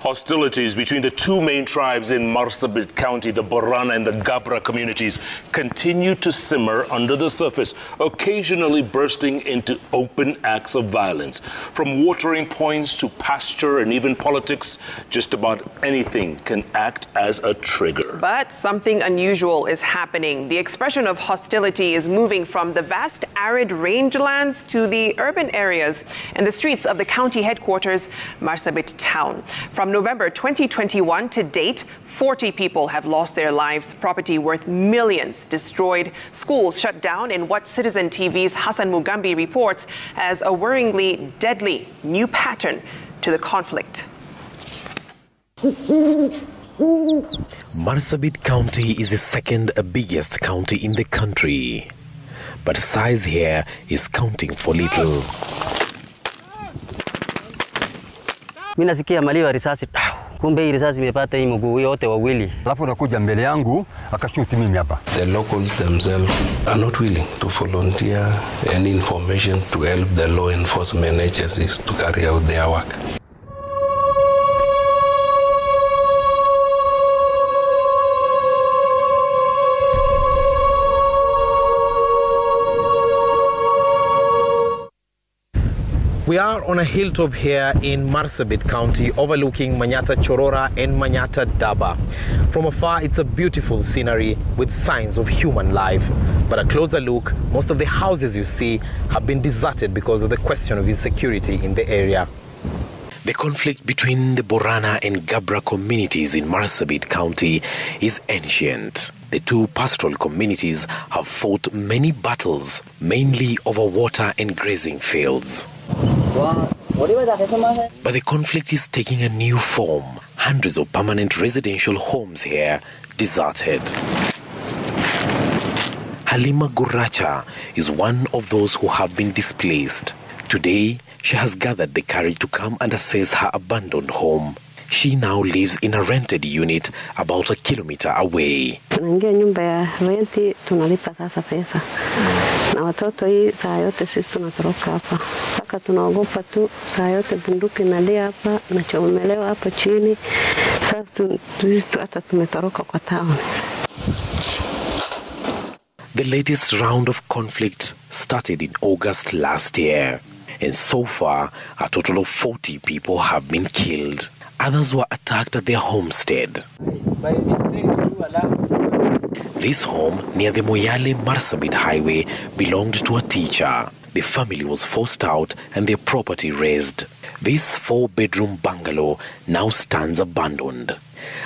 Hostilities between the two main tribes in Marsabit County, the Borana and the Gabra communities, continue to simmer under the surface, occasionally bursting into open acts of violence. From watering points to pasture and even politics, just about anything can act as a trigger. But something unusual is happening. The expression of hostility is moving from the vast arid rangelands to the urban areas and the streets of the county headquarters, Marsabit town. From November 2021 to date, 40 people have lost their lives, property worth millions destroyed, schools shut down in what Citizen TV's Hassan Mugambi reports as a worryingly deadly new pattern to the conflict. Marsabit County is the second biggest county in the country, but size here is counting for little. Mimi nasikia maliwa risasi. Kumbe hii risasi imepata hii mguu yote wawili. Alafu nakuja mbele yangu akashuti mimi hapa. The locals themselves are not willing to volunteer any information to help the law enforcement agencies to carry out their work. We are on a hilltop here in Marsabit County overlooking Manyata Chorora and Manyata Daba. From afar, it's a beautiful scenery with signs of human life. But a closer look, most of the houses you see have been deserted because of the question of insecurity in the area. The conflict between the Borana and Gabra communities in Marsabit County is ancient. The two pastoral communities have fought many battles, mainly over water and grazing fields. But the conflict is taking a new form. Hundreds of permanent residential homes here deserted. Halima Guracha is one of those who have been displaced. Today, she has gathered the courage to come and assess her abandoned home. She now lives in a rented unit about a kilometer away. Tunaingia nyumba ya renti, tunalipa sasa pesa. Na watoto hii saa yote sisi tunatoroka hapa. Saka tunaogopa tu saa yote bunduki inalia hapa na chomelewa hapa chini. Sasa sisi hata tumetoroka kwa town. The latest round of conflict started in August last year. And so far, a total of 40 people have been killed. Others were attacked at their homestead. This home near the Moyale Marsabit highway belonged to a teacher. The family was forced out and their property razed. This 4-bedroom bungalow now stands abandoned.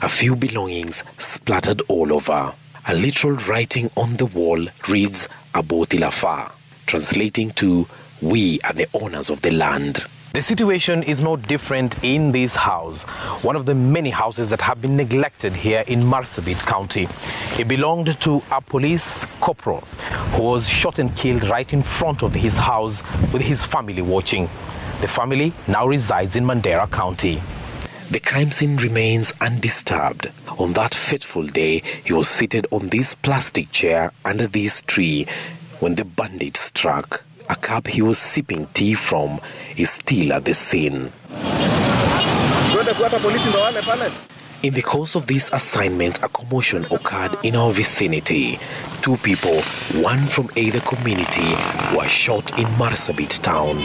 A few belongings splattered all over. A literal writing on the wall reads Abotilafa, translating to "We are the owners of the land." The situation is no different in this house, one of the many houses that have been neglected here in Marsabit County. It belonged to a police corporal who was shot and killed right in front of his house with his family watching. The family now resides in Mandera County. The crime scene remains undisturbed. On that fateful day, he was seated on this plastic chair under this tree when the bandits struck. A cup he was sipping tea from is still at the scene. In the course of this assignment, a commotion occurred in our vicinity. 2 people, one from either community, were shot in Marsabit town.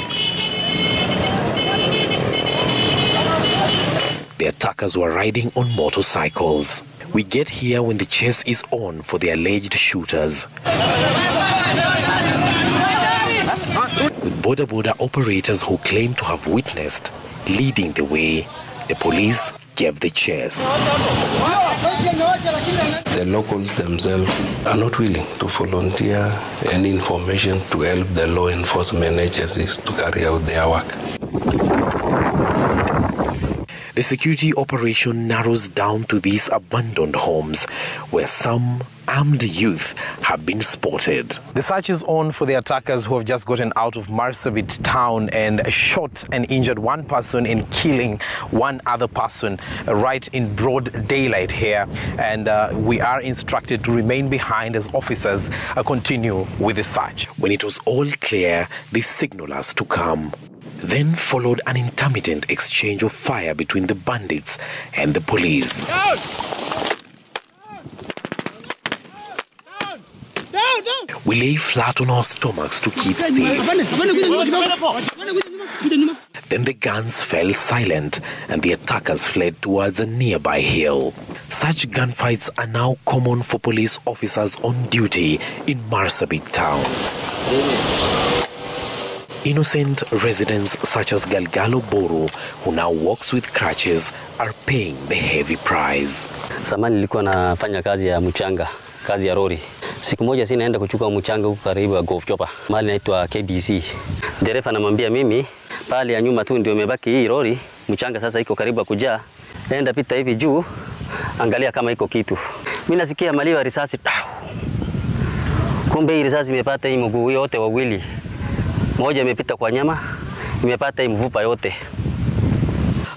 The attackers were riding on motorcycles. We get here when the chase is on for the alleged shooters. With border operators who claim to have witnessed leading the way, the police gave the chase. The locals themselves are not willing to volunteer any information to help the law enforcement agencies to carry out their work. The security operation narrows down to these abandoned homes where some armed youth have been spotted. The search is on for the attackers who have just gotten out of Marsabit town and shot and injured one person and killing one other person right in broad daylight here. And we are instructed to remain behind as officers continue with the search. When it was all clear, they signaled us to come. Then followed an intermittent exchange of fire between the bandits and the police. We lay flat on our stomachs to keep safe. Then the guns fell silent and the attackers fled towards a nearby hill. Such gunfights are now common for police officers on duty in Marsabit town. Innocent residents such as Galgalo Boro, who now walks with crutches, are paying the heavy price. Zamani nilikuwa nafanya kazi ya mchanga, kazi ya lori. Siku moja naenda kuchukua mchanga huko karibu ya golf chopa, mahali inaitwa KBC. Dereva anamwambia mimi, pale ya nyuma tu ndio imebaki hii lori, mchanga sasa iko karibu kujaa. Enda pita hivi juu, angalia kama iko kitu. Mimi nasikia malio ya risasi. Kumbe hii risasi imepata hii mguu yote wawili. Moja imepita kwa nyama, imepata hii mfupa yote.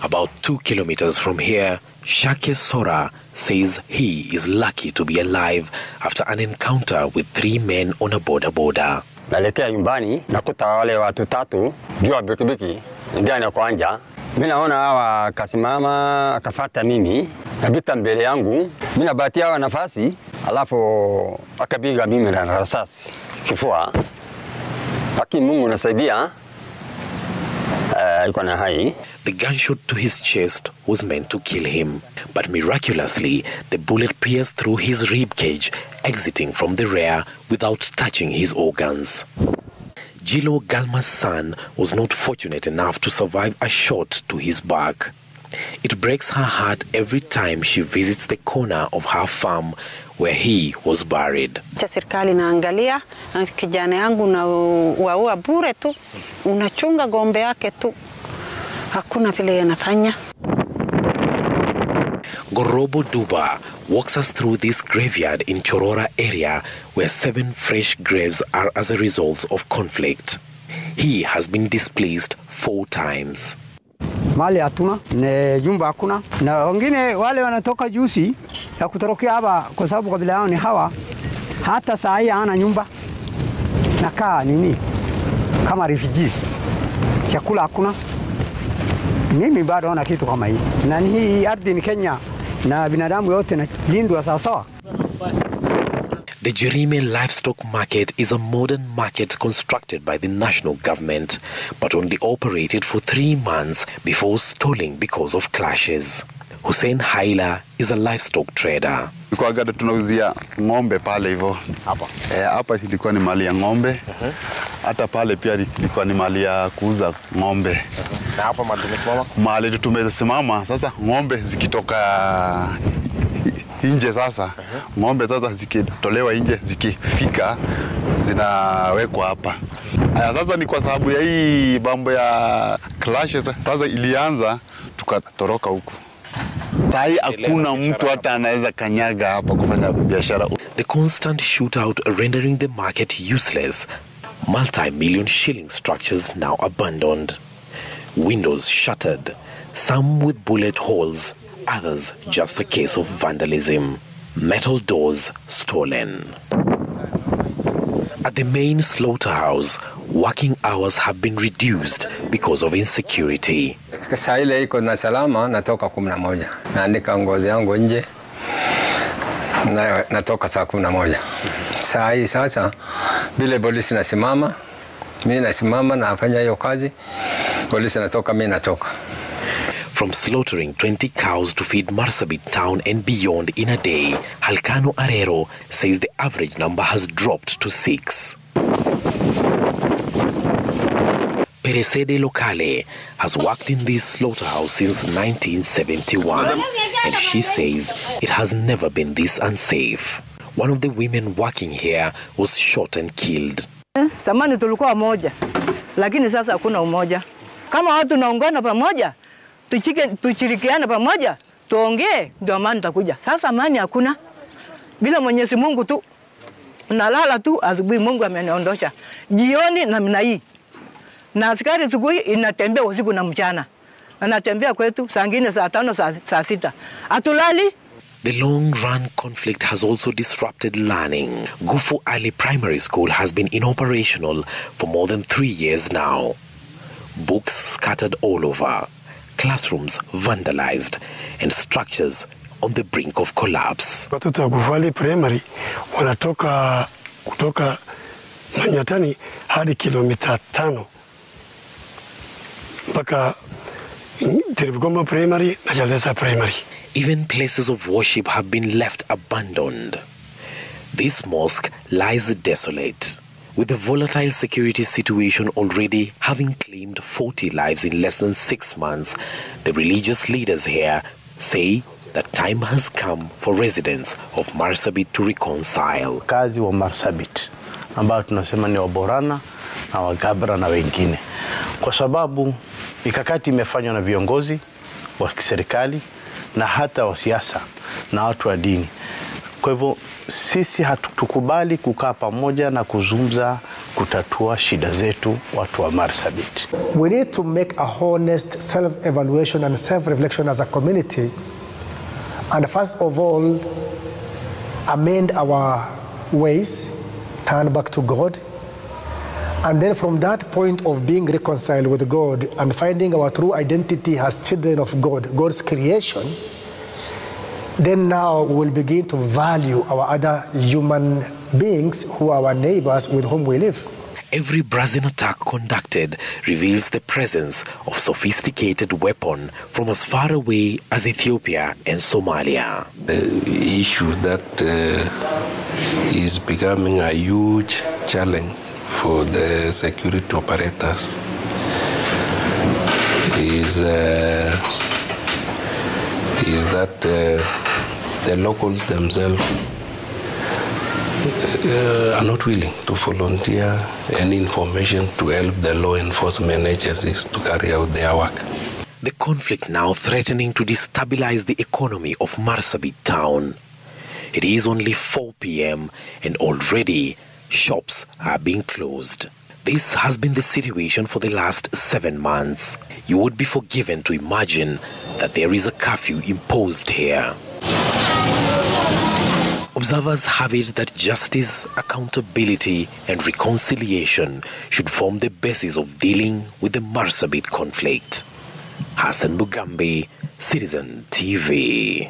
About 2 kilometers from here, Shake Sora says he is lucky to be alive after an encounter with 3 men on a boda. Nalekea nyumbani, nakuta wale watu 3 juu ya pikipiki ndio anakuanja. Mimi naona hawa kasimama akafuata mimi, kabita mbele yangu. Mimi nabatia hawa nafasi, alafu akapiga mimi na risasi kifua. Lakini Mungu anasaidia. Yuko na hai. The gunshot to his chest was meant to kill him, but miraculously, the bullet pierced through his rib cage, exiting from the rear without touching his organs. Jilo Galma's son was not fortunate enough to survive a shot to his back. It breaks her heart every time she visits the corner of her farm where he was buried. Serikali naangalia kijana yangu na waua bure tu, unachunga gombe yake tu, hakuna vile yanafanya. Gorobo Duba walks us through this graveyard in Chorora area where 7 fresh graves are as a result of conflict. He has been displaced 4 times. Mali hatuna, ne jumba hakuna. Na wengine wale wanatoka juzi ya kutorokea hapa kwa sababu kabila yao ni hawa. Hata saa hii hana nyumba. Nakaa nini? Kama refugees. Chakula hakuna. Mimi bado naona kitu kama hii. Na hii ardhi ni Kenya na binadamu yote na lindwa sawa sawa. The Jerime Livestock Market is a modern market constructed by the national government, but only operated for 3 months before stalling because of clashes. Hussein Haila is a livestock trader. Kwa gada tunauzia ng'ombe pale hivyo. Hapa ilikuwa ni mali ya ng'ombe. Hata pale pia ilikuwa ni mali ya kuuza ng'ombe. Na hapa mahali tumesimama? Mahali tumesimama sasa ng'ombe zikitoka nje sasa. Ng'ombe sasa zikitolewa nje zikifika zinawekwa hapa. Sasa ni kwa sababu ya hii mambo ya clashes sasa ilianza tukatoroka huku. Tai hakuna mtu hata anaweza kanyaga hapa kufanya biashara. The constant shootout rendering the market useless. Multi-million shilling structures now abandoned. Windows shattered, some with bullet holes, others just a case of vandalism. Metal doors stolen. At the main slaughterhouse, working hours have been reduced because of insecurity. Saa ile iko na salama natoka 11. Naandika ngozi yangu nje. Natoka saa 11. Saa hii sasa bila polisi nasimama, mimi nasimama na nafanya hiyo kazi. Polisi natoka, mimi natoka. From slaughtering 20 cows to feed Marsabit town and beyond in a day, Halkano Arero says the average number has dropped to 6. Peresede Locale has worked in this slaughterhouse since 1971, and she says it has never been this unsafe. One of the women working here was shot and killed. Zamani tulikuwa moja, lakini sasa hakuna umoja. Kama watu naungana pamoja, tushirikiane pamoja, tuongee, ndio amani itakuja. Sasa amani hakuna. Bila Mwenyezi Mungu tu nalala tu, asubuhi Mungu ameniondosha. Jioni namna hii. Na askari asubuhi inatembea usiku na mchana. Anatembea kwetu saa ngine saa 5 saa 6. Atulali. The long-run conflict has also disrupted learning. Gufu Ali Primary School has been inoperational for more than 3 years now. books scattered all over, classrooms vandalized, and structures on the brink of collapse. Watoto wa Buvali Primary wanatoka kutoka Manyatani hadi kilomita 5 mpaka Tiribugomba Primary na Jalesa Primary. Even places of worship have been left abandoned. This mosque lies desolate, with the volatile security situation already having claimed 40 lives in less than 6 months. The religious leaders here say that time has come for residents of Marsabit to reconcile. Kazi wa Marsabit ambao tunasema ni wa Borana na wa Gabra na wengine, kwa sababu mikakati imefanywa na viongozi wa kiserikali na hata wa siasa na watu wa dini. Kwa hivyo sisi hatukubali kukaa pamoja na kuzungumza kutatua shida zetu watu wa Marsabit. We need to make a honest self-evaluation and self-reflection as a community, and first of all amend our ways, turn back to God, and then from that point of being reconciled with God and finding our true identity as children of God, God's creation, then now we will begin to value our other human beings who are our neighbors with whom we live. Every brazen attack conducted reveals the presence of sophisticated weapon from as far away as Ethiopia and Somalia. The issue that is becoming a huge challenge for the security operators is that the locals themselves are not willing to volunteer any information to help the law enforcement agencies to carry out their work. The conflict now threatening to destabilize the economy of Marsabit town. It is only 4 p.m. and already shops are being closed. This has been the situation for the last 7 months. You would be forgiven to imagine that there is a curfew imposed here. Observers have it that justice, accountability, and reconciliation should form the basis of dealing with the Marsabit conflict. Hassan Mugambi, Citizen TV.